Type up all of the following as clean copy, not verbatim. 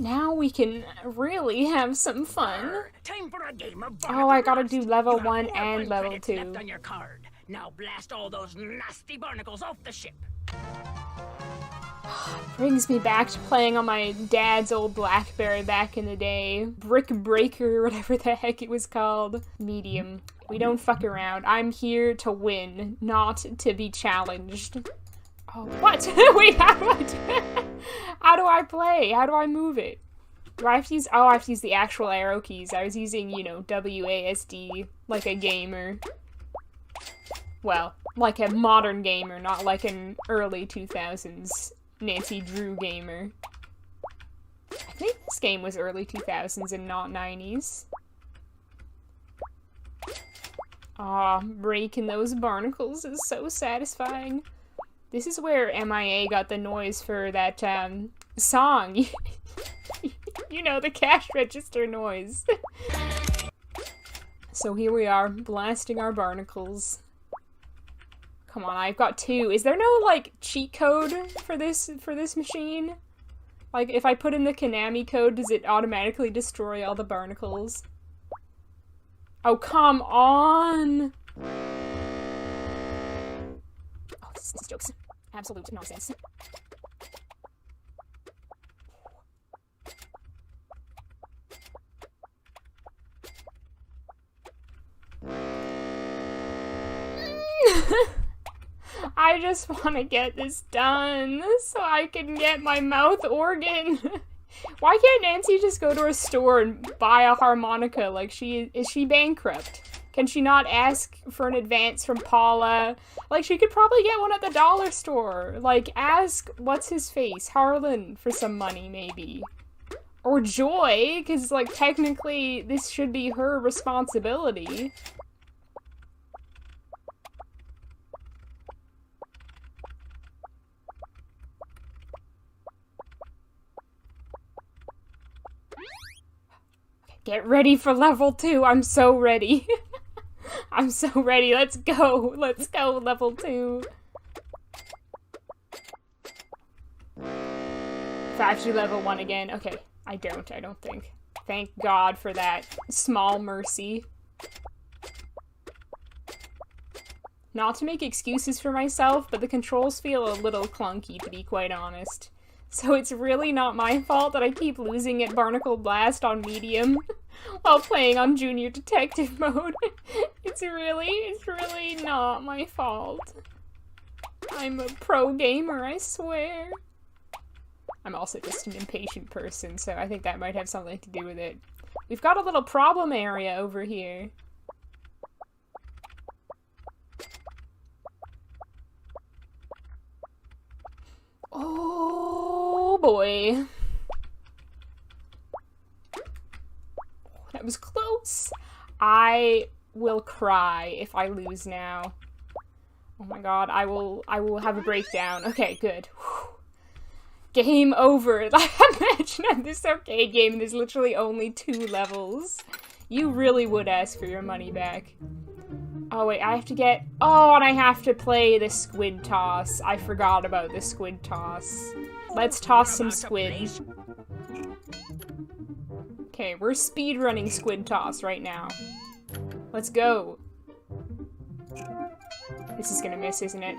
Now we can really have some fun. Time for a game of Oh, I gotta do Blast. level You have 1 4 and fun level credits 2. left on your card. Now blast all those nasty barnacles off the ship. Brings me back to playing on my dad's old BlackBerry back in the day. Brick Breaker, whatever the heck it was called. Medium. We don't fuck around. I'm here to win, not to be challenged. Oh, what? Wait, how do I do How do I play? How do I move it? Do I have to use- oh, I have to use the actual arrow keys. I was using, you know, WASD, like a gamer. Well, like a modern gamer, not like an early 2000s Nancy Drew gamer. I think this game was early 2000s and not 90s. Aw, breaking those barnacles is so satisfying. This is where MIA got the noise for that, song. You know, the cash register noise. So here we are, blasting our barnacles. Come on, I've got 2. Is there no, like, cheat code for this machine? Like, if I put in the Konami code, does it automatically destroy all the barnacles? Oh, come on! Oh, this is jokes. Absolute nonsense. I just want to get this done so I can get my mouth organ. Why can't Nancy just go to a store and buy a harmonica? Like, is she bankrupt? Can she not ask for an advance from Paula? Like, she could probably get one at the dollar store. Like, ask, what's his face? Harlan for some money, maybe. Or Joy, because, like, technically this should be her responsibility. Get ready for level 2. I'm so ready. I'm so ready. Let's go. Let's go, level 2. If I actually level 1 again. Okay, I don't think. Thank God for that small mercy. Not to make excuses for myself, but the controls feel a little clunky, to be quite honest. So it's really not my fault that I keep losing at Barnacle Blast on medium while playing on Junior Detective mode. It's really not my fault. I'm a pro gamer, I swear. I'm also just an impatient person, so I think that might have something to do with it. We've got a little problem area over here. Oh boy. That was close. I will cry if I lose now. Oh my god, I will have a breakdown. Okay, good. Whew. Game over. Imagine on this arcade game there's literally only 2 levels. You really would ask for your money back. Oh wait, I have to get- oh, and I have to play the squid toss. I forgot about the squid toss. Let's toss some squid. Okay, we're speedrunning squid toss right now. Let's go. This is gonna miss, isn't it?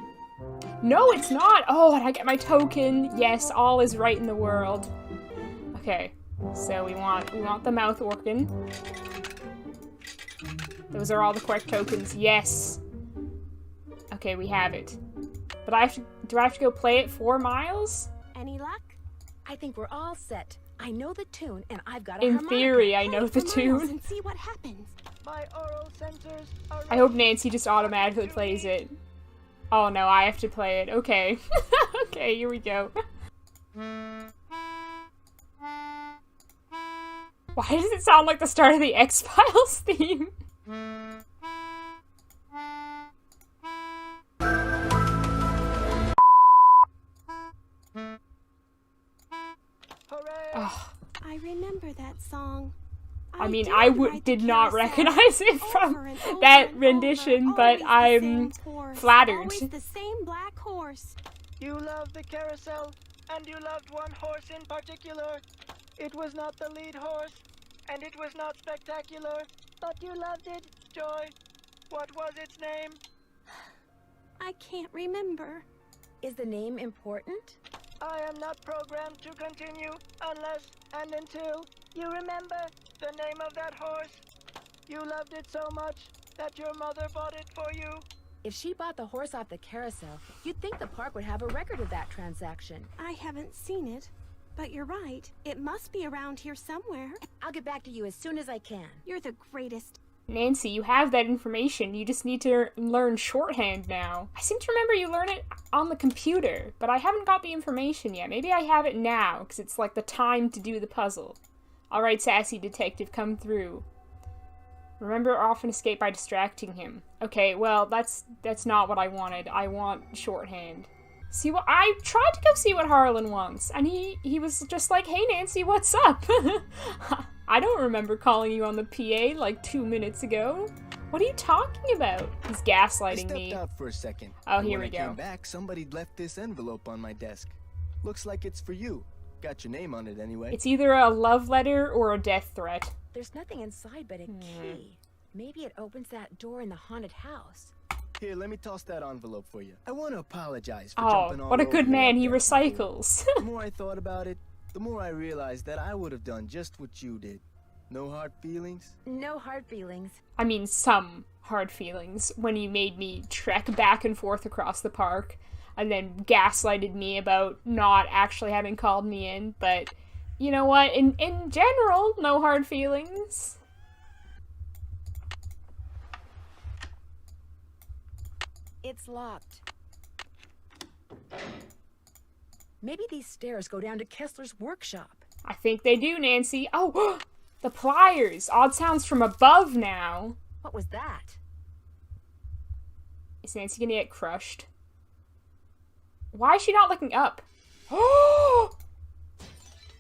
No, it's not! Oh, and I get my token. Yes, all is right in the world. Okay, so we want the mouth organ. Those are all the correct tokens. Yes. Okay, we have it. But do I have to go play it 4 miles? Any luck? I think we're all set. I know the tune, and I've got a In harmonica. theory, I know the tune. And see what happens. My oral sensors are I hope Nancy just automatically plays it. Oh no, I have to play it. Okay. Okay, here we go. Why does it sound like the start of the X-Files theme? Oh. I remember that song. I mean, I did not recognize it from that rendition, but I'm flattered. Always the same black horse. You love the carousel, and you loved one horse in particular. It was not the lead horse, and it was not spectacular, but you loved it, Joy. What was its name? I can't remember. Is the name important? I am not programmed to continue unless and until you remember the name of that horse. You loved it so much that your mother bought it for you. If she bought the horse off the carousel, you'd think the park would have a record of that transaction. I haven't seen it, but you're right. It must be around here somewhere. I'll get back to you as soon as I can. You're the greatest. Nancy, you have that information. You just need to learn shorthand now. I seem to remember you learn it on the computer, but I haven't got the information yet. Maybe I have it now, because it's like the time to do the puzzle. Alright, sassy detective, come through. Remember, often escape by distracting him. Okay, well, that's not what I wanted. I want shorthand. See what I tried to go see what Harlan wants, and he was just like, "Hey Nancy, what's up?" I don't remember calling you on the PA like 2 minutes ago. What are you talking about? He's gaslighting me. I stepped out for a second. Oh, here we When I go. came back, somebody left this envelope on my desk. Looks like it's for you. Got your name on it anyway. It's either a love letter or a death threat. There's nothing inside but a key. Maybe it opens that door in the haunted house. Here, let me toss that envelope for you. I want to apologize for Oh, jumping all what a over good you man, like he that before. recycles. The more I thought about it, the more I realized that I would have done just what you did. No hard feelings? No hard feelings. I mean, some hard feelings when you made me trek back and forth across the park and then gaslighted me about not actually having called me in, but you know what? In general, no hard feelings. It's locked. Maybe these stairs go down to Kessler's workshop. I think they do, Nancy. Oh, the pliers. Odd sounds from above now. What was that? Is Nancy gonna get crushed? Why is she not looking up?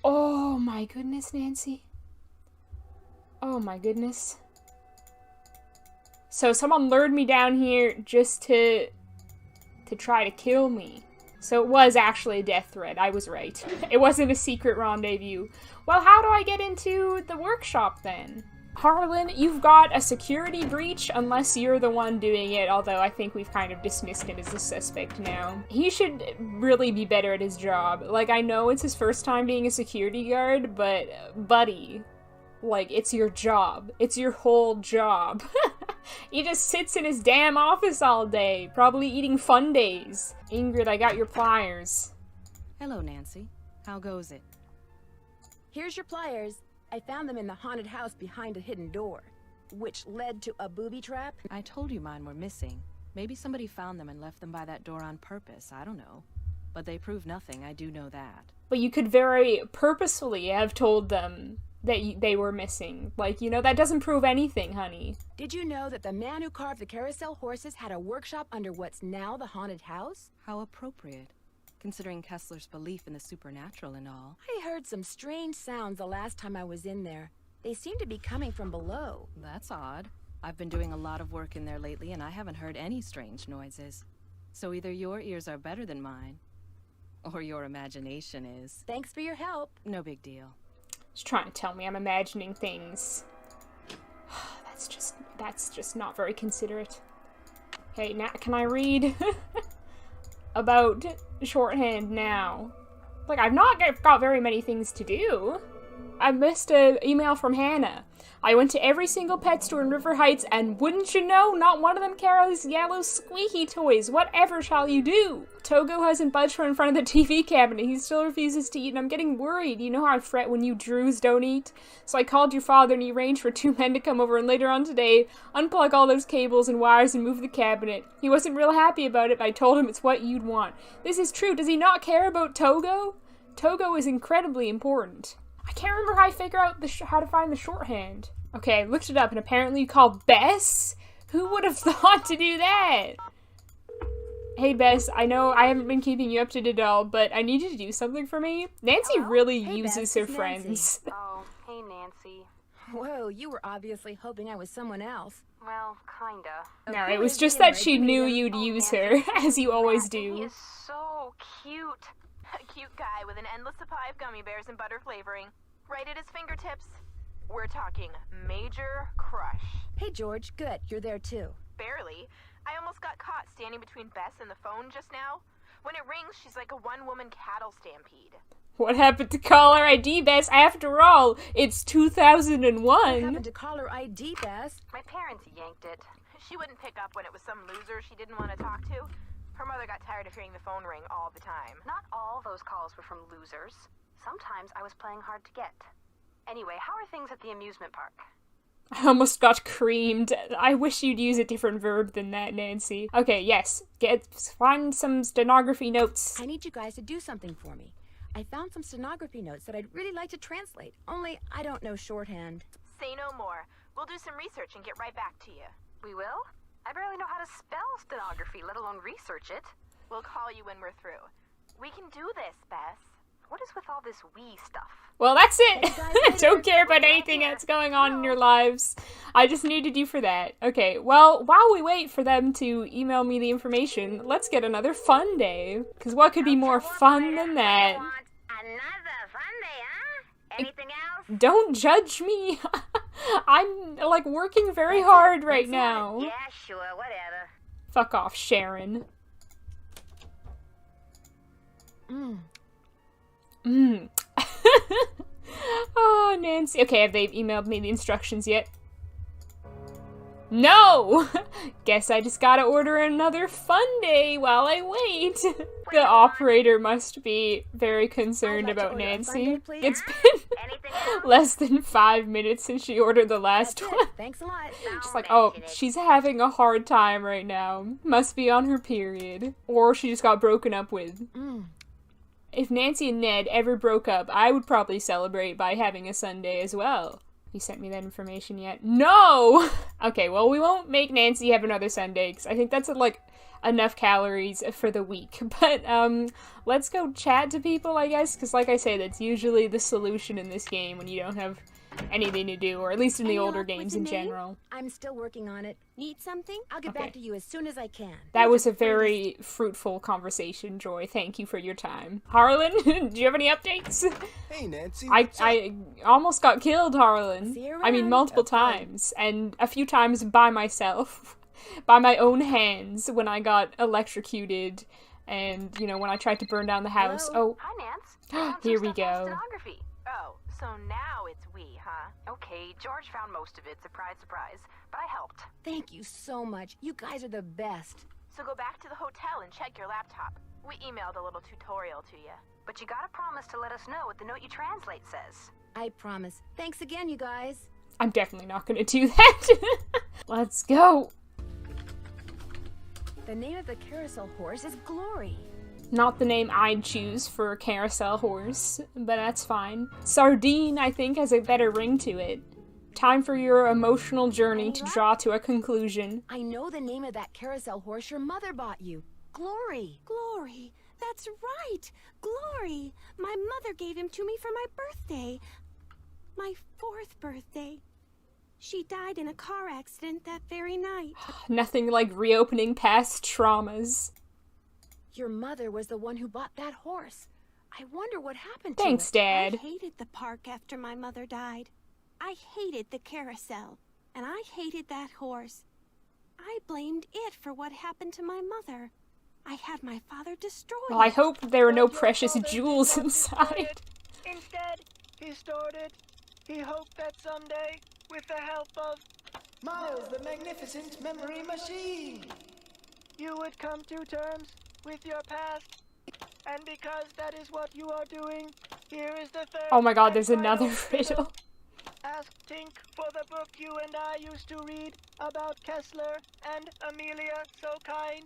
Oh my goodness, Nancy. Oh my goodness. So someone lured me down here just to try to kill me. So it was actually a death threat. I was right. It wasn't a secret rendezvous. Well, how do I get into the workshop then? Harlan, you've got a security breach unless you're the one doing it, although I think we've kind of dismissed him as a suspect now. He should really be better at his job. Like, I know it's his first time being a security guard, but buddy, like, it's your job. It's your whole job. He just sits in his damn office all day, probably eating fun days. Ingrid, I got your pliers. Hello, Nancy. How goes it? Here's your pliers. I found them in the haunted house behind a hidden door, which led to a booby trap. I told you mine were missing. Maybe somebody found them and left them by that door on purpose. I don't know. But they prove nothing, I do know that. But you could very purposefully have told them that they were missing. Like, you know, that doesn't prove anything, honey. Did you know that the man who carved the carousel horses had a workshop under what's now the haunted house? How appropriate, considering Kessler's belief in the supernatural and all. I heard some strange sounds the last time I was in there. They seem to be coming from below. That's odd. I've been doing a lot of work in there lately and I haven't heard any strange noises. So either your ears are better than mine, or your imagination is. Thanks for your help. No big deal. She's trying to tell me I'm imagining things. That's just not very considerate. Okay, now can I read about shorthand now? Like, I've not got very many things to do. I missed an email from Hannah. I went to every single pet store in River Heights, and wouldn't you know, not one of them carries yellow squeaky toys. Whatever shall you do? Togo hasn't budged from in front of the TV cabinet. He still refuses to eat, and I'm getting worried. You know how I fret when you Drews don't eat? So I called your father, and he arranged for 2 men to come over, and later on today, unplug all those cables and wires and move the cabinet. He wasn't real happy about it, but I told him it's what you'd want. This is true. Does he not care about Togo? Togo is incredibly important. I can't remember how I figure out how to find the shorthand. Okay, I looked it up, and apparently you call Bess? Who would have thought to do that? Hey, Bess, I know I haven't been keeping you up to date at all, but I need you to do something for me. Nancy really Hey, uses Bess, her it's friends. Oh, hey, Nancy. Whoa, you were obviously hoping I was someone else. Well, kinda. No, Who it was is just the that she originator? knew you'd Oh, use Nancy, her, as you always He do. is so cute. A cute guy with an endless supply of gummy bears and butter flavoring. right at his fingertips. We're talking major crush. Hey, George. Good. You're there, too. Barely. I almost got caught standing between Bess and the phone just now. When it rings, she's like a one-woman cattle stampede. What happened to caller ID, Bess? After all, it's 2001. What happened to caller ID, Bess? My parents yanked it. She wouldn't pick up when it was some loser she didn't want to talk to. Her mother got tired of hearing the phone ring all the time. Not all those calls were from losers. Sometimes I was playing hard to get. Anyway, how are things at the amusement park? I almost got creamed. I wish you'd use a different verb than that, Nancy. Okay, yes. Find some stenography notes. I need you guys to do something for me. I found some stenography notes that I'd really like to translate, only I don't know shorthand. Say no more. We'll do some research and get right back to you. We will? I barely know how to spell stenography, let alone research it. We'll call you when we're through. We can do this, Bess. What is with all this we stuff? Well, that's it. Don't care about anything that's going on in your lives. I just needed you for that. Okay, well, while we wait for them to email me the information, let's get another fun day. Because what could be more fun than that? Another fun day, huh? Anything else? Don't judge me. I'm, like, working very hard right now. Yeah, sure, whatever. Fuck off, Sharon. Oh, Nancy. Okay, have they emailed me the instructions yet? No! Guess I just gotta order another fun day while I wait. The operator must be very concerned about Nancy. It's been less than 5 minutes since she ordered the last one. Thanks a lot. She's like, oh, she's having a hard time right now. Must be on her period. Or she just got broken up with. If Nancy and Ned ever broke up, I would probably celebrate by having a Sunday as well. You sent me that information yet? No! Okay, well, we won't make Nancy have another Sunday, because I think that's, like, enough calories for the week. But, let's go chat to people, I guess, because, like I say, that's usually the solution in this game when you don't have anything to do, or at least in the older games in general. I'm still working on it. Need something? I'll get back to you as soon as I can. That was a very fruitful conversation, Joy. Thank you for your time. Harlan, do you have any updates? Hey, Nancy. I almost got killed, Harlan. See you I mean, around. multiple times, and a few times by myself, by my own hands, when I got electrocuted, and, you know, when I tried to burn down the house. Hello? Oh, Hi, Nance. here we Stuff on go. stenography. Oh, so now it's we, huh? Okay, George found most of it, surprise, surprise. But I helped. Thank you so much. You guys are the best. So go back to the hotel and check your laptop. We emailed a little tutorial to you. But you gotta promise to let us know what the note you translate says. I promise. Thanks again, you guys. I'm definitely not gonna do that. Let's go. The name of the carousel horse is Glory. Not the name I'd choose for a carousel horse, but that's fine. Sardine, I think, has a better ring to it. Time for your emotional journey to draw to a conclusion. I know the name of that carousel horse your mother bought you. Glory. Glory. That's right. Glory. My mother gave him to me for my birthday. My 4th birthday. She died in a car accident that very night. Nothing like reopening past traumas. Your mother was the one who bought that horse. I wonder what happened to Thanks, it. Dad. I hated the park after my mother died. I hated the carousel, and I hated that horse. I blamed it for what happened to my mother. I had my father destroyed. Well, I hope there were no But your precious father did jewels not destroy inside. it. Instead, he stored it. He hoped that someday, with the help of Miles, the magnificent memory machine. you would come to terms with your past. And because that is what you are doing, here is the third. Oh my god, and there's final another riddle. riddle. Ask Tink for the book you and I used to read about Kessler and Amelia So Kind.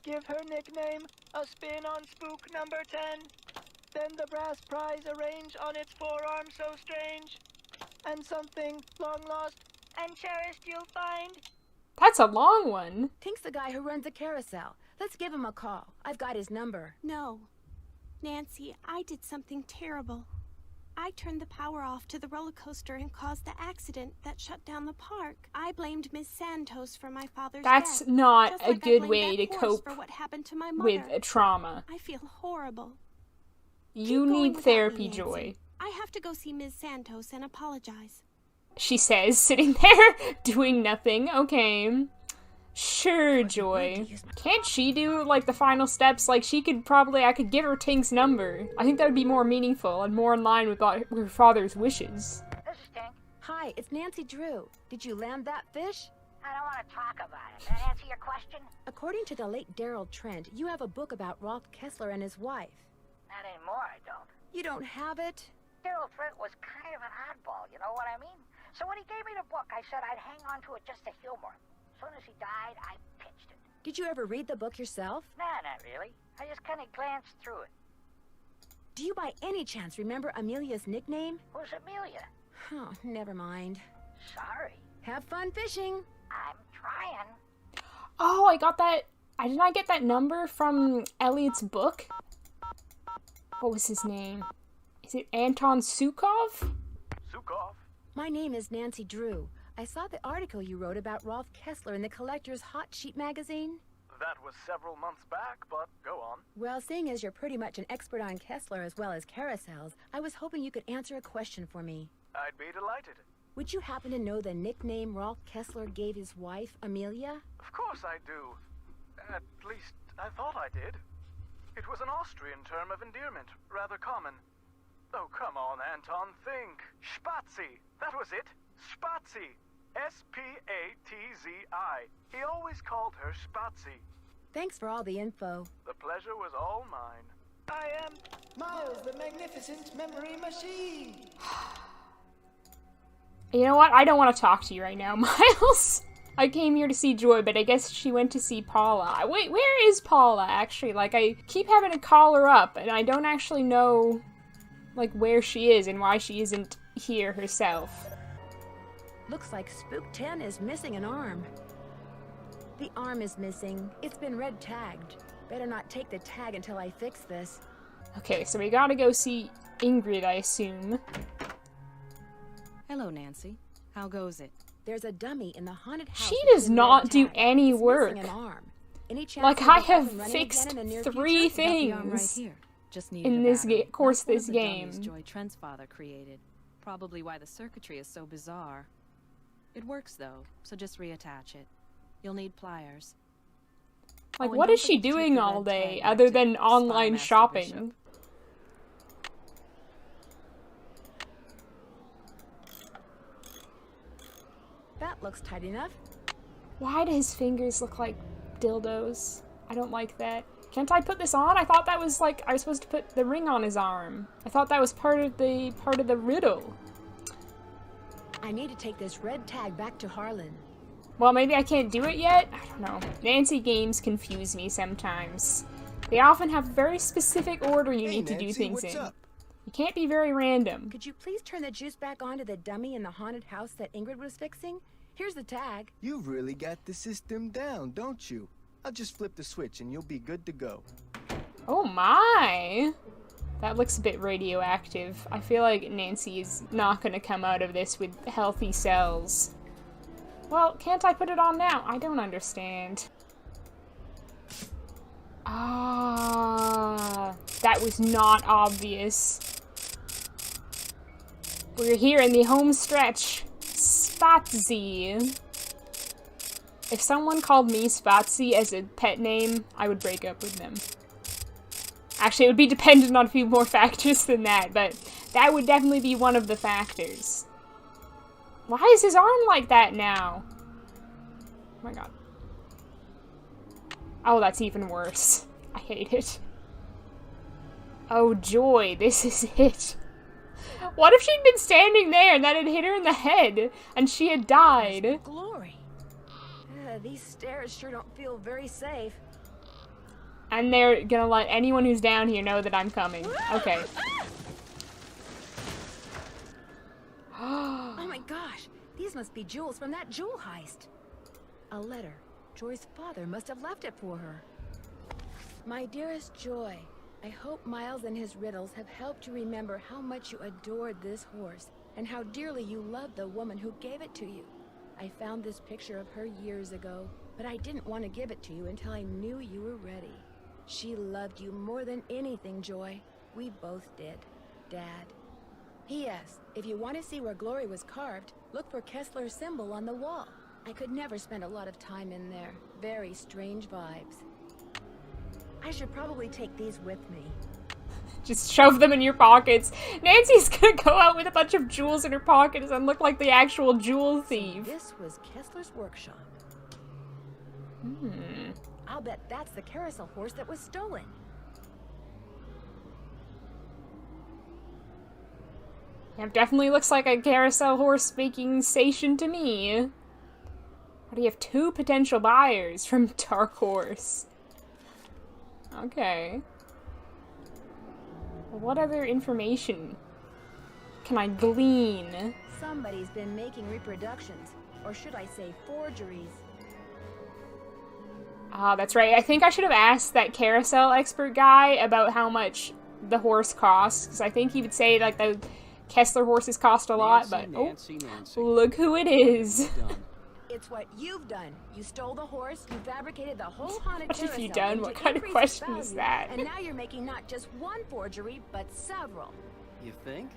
Give her nickname a spin on spook number 10. Then the brass prize arrange on its forearm so strange. And something long lost and cherished you'll find. That's a long one. Tink's the guy who runs the carousel. Let's give him a call. I've got his number. No. Nancy, I did something terrible. I turned the power off to the roller coaster and caused the accident that shut down the park. I blamed Miss Santos for my father's That's death. not just a like I good blamed way to that horse cope for what happened to my mother. with a trauma. I feel horrible. You Keep going need without therapy, me, Nancy. Joy. I have to go see Ms. Santos and apologize. She says, sitting there, doing nothing. Okay. Sure, Joy. Can't she do, like, the final steps? Like, she could probably, I could give her Tink's number. I think that would be more meaningful and more in line with her father's wishes. This is Tink. Hi, it's Nancy Drew. Did you land that fish? I don't want to talk about it. Can I answer your question? According to the late Daryl Trent, you have a book about Rolf Kessler and his wife. Not anymore, I don't. You don't have it? Daryl Trent was kind of an oddball, you know what I mean? So when he gave me the book, I said I'd hang on to it just to humor him. As soon as he died, I pitched it. Did you ever read the book yourself? Nah, not really. I just kind of glanced through it. Do you by any chance remember Amelia's nickname? Who's Amelia? Oh, never mind. Sorry. Have fun fishing. I'm trying. Oh, I got that. Did I get that number from Elliot's book? What was his name? Is it Anton Sukov? Sukov? My name is Nancy Drew. I saw the article you wrote about Rolf Kessler in the Collector's Hot Sheet magazine. That was several months back, but go on. Well, seeing as you're pretty much an expert on Kessler as well as carousels, I was hoping you could answer a question for me. I'd be delighted. Would you happen to know the nickname Rolf Kessler gave his wife, Amelia? Of course I do. At least, I thought I did. It was an Austrian term of endearment, rather common. Oh, come on, Anton, think. Spazi. That was it. Spazi. S-P-A-T-Z-I. He always called her Spazi. Thanks for all the info. The pleasure was all mine. I am Miles, the magnificent memory machine. You know what? I don't want to talk to you right now, Miles. I came here to see Joy, but I guess she went to see Paula. Wait, where is Paula, actually? Like, I keep having to call her up, and I don't actually know, like, where she is and why she isn't here herself. Looks like Spook 10 is missing an arm. The arm is missing. It's been red tagged. Better not take the tag until I fix this. Okay, so we gotta go see Ingrid, I assume. Hello, Nancy. How goes it? There's a dummy in the haunted house. She with does the not red do tag. any It's work. missing an arm. Any chance Like, you I could have have him running fixed again in the near 3 future? Got the arm right things here. Just need in this course, this game. Joy Trent's father created. Probably why the circuitry is so bizarre. It works though, so just reattach it. You'll need pliers. Like, Oh, and what don't is she forget to take doing the all red day tag back other to than Spy online Master shopping? Bishop. That looks tight enough. Why do his fingers look like dildos? I don't like that. Can't I put this on? I thought that was like, I was supposed to put the ring on his arm. I thought that was part of the riddle. I need to take this red tag back to Harlan. Well, maybe I can't do it yet? I don't know. Nancy games confuse me sometimes. They often have a very specific order you need to do things in. Up? You can't be very random. Could you please turn the juice back on to the dummy in the haunted house that Ingrid was fixing? Here's the tag. You really got the system down, don't you? I'll just flip the switch and you'll be good to go. Oh my! That looks a bit radioactive. I feel like Nancy is not gonna come out of this with healthy cells. Well, can't I put it on now? I don't understand. Ah, that was not obvious. We're here in the home stretch. Spatsy. If someone called me Spatsy as a pet name, I would break up with them. Actually, it would be dependent on a few more factors than that, but that would definitely be one of the factors. Why is his arm like that now? Oh my god. Oh, that's even worse. I hate it. Oh, Joy, this is it. What if she'd been standing there and that had hit her in the head and she had died? Glory. These stairs sure don't feel very safe. And they're gonna let anyone who's down here know that I'm coming. Okay. Oh my gosh, these must be jewels from that jewel heist. A letter. Joy's father must have left it for her. My dearest Joy, I hope Miles and his riddles have helped you remember how much you adored this horse and how dearly you loved the woman who gave it to you. I found this picture of her years ago, but I didn't want to give it to you until I knew you were ready. She loved you more than anything, Joy. We both did. Dad. P.S. If you want to see where Glory was carved, look for Kessler's symbol on the wall. I could never spend a lot of time in there. Very strange vibes. I should probably take these with me. Just shove them in your pockets. Nancy's gonna go out with a bunch of jewels in her pockets and look like the actual jewel thief. So this was Kessler's workshop. I'll bet that's the carousel horse that was stolen. It definitely looks like a carousel horse making station to me. But you have 2 potential buyers from Dark Horse. Okay. What other information can I glean? Somebody's been making reproductions, or should I say forgeries. Ah, that's right. I think I should have asked that carousel expert guy about how much the horse costs, because I think he would say like the Kessler horses cost a lot, but Nancy. Look who it is. It's what you've done. You stole the horse, you fabricated the whole haunted What have carousel. you done? to What kind of increase question its is value, that? And now you're making not just one forgery, but several. You think?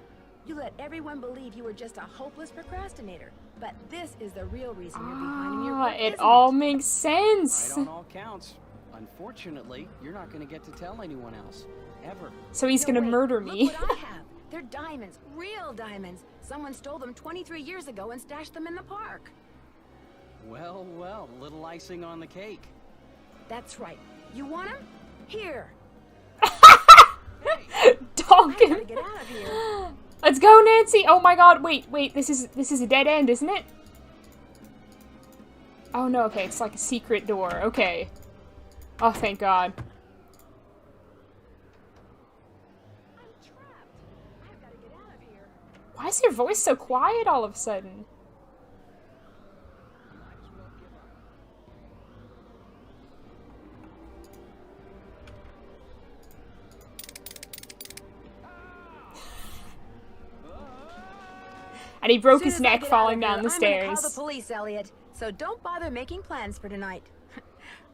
You let everyone believe you were just a hopeless procrastinator. But this is the real reason you're behind your work, It isn't all it? makes sense. Right on all counts. Unfortunately, you're not going to get to tell anyone else. Ever. So he's No, gonna wait, murder me. Look what I have. They're diamonds. Real diamonds. Someone stole them 23 years ago and stashed them in the park. Well, a little icing on the cake. That's right. You want them? Here. Donk I him. gotta get out of here. Let's go, Nancy. Oh my god, wait, this is a dead end, isn't it? Oh no, okay, it's like a secret door. Okay. Oh, thank god. I'm trapped. I've gotta get out of here. Why is your voice so quiet all of a sudden? And he broke his neck falling down the I'm gonna call stairs. the police, Elliot. So don't bother making plans for tonight.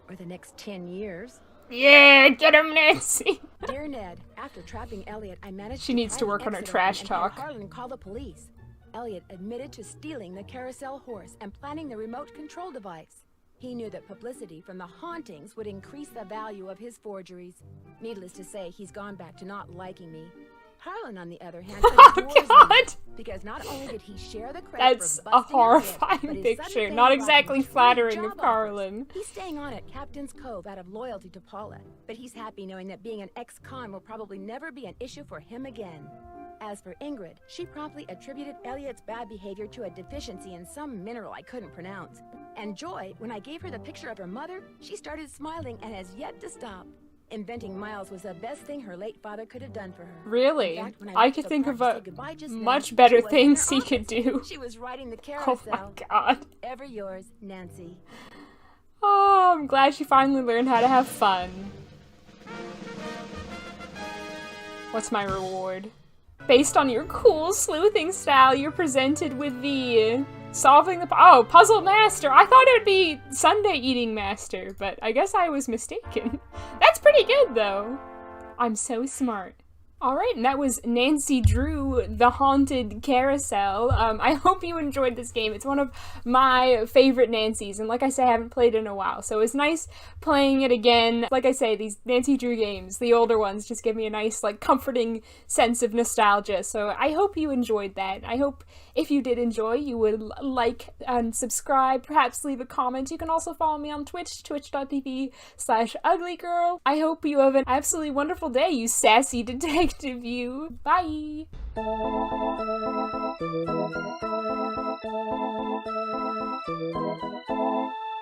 Or the next 10 years. Yeah, get him, Nancy. Dear Ned, after trapping Elliot, I managed She needs to work on her exit trash and talk. had Harlan call the police. Elliot admitted to stealing the carousel horse and planning the remote control device. He knew that publicity from the hauntings would increase the value of his forgeries. Needless to say, he's gone back to not liking me. Harlan, on the other hand, adores me, God. because not only did he share the credit That's for a busting Elliot, but horrifying his picture. sudden fame Not brought him exactly 3 flattering job of offers. Carlin. He's staying on at Captain's Cove out of loyalty to Paula, but he's happy knowing that being an ex-con will probably never be an issue for him again. As for Ingrid, she promptly attributed Elliot's bad behavior to a deficiency in some mineral I couldn't pronounce. And Joy, when I gave her the picture of her mother, she started smiling and has yet to stop. Inventing Miles was the best thing her late father could have done for her. Really? In fact, when I went could to the think park of to a say goodbye just now, much she better was in things her he could office. do. She was riding the Oh carousel. my god. Ever yours, Nancy. Oh, I'm glad she finally learned how to have fun. What's my reward? Based on your cool sleuthing style, you're presented with the solving the puzzle master. I thought it would be Sunday eating master, but I guess I was mistaken. That's pretty good though. I'm so smart. Alright, and that was Nancy Drew, The Haunted Carousel. I hope you enjoyed this game. It's one of my favorite Nancys, and like I say, I haven't played in a while, so it's nice playing it again. Like I say, these Nancy Drew games, the older ones, just give me a nice, like, comforting sense of nostalgia, so I hope you enjoyed that. I hope if you did enjoy, you would like and subscribe, perhaps leave a comment. You can also follow me on Twitch, twitch.tv/uglygirl. I hope you have an absolutely wonderful day, you sassy detective you. Bye!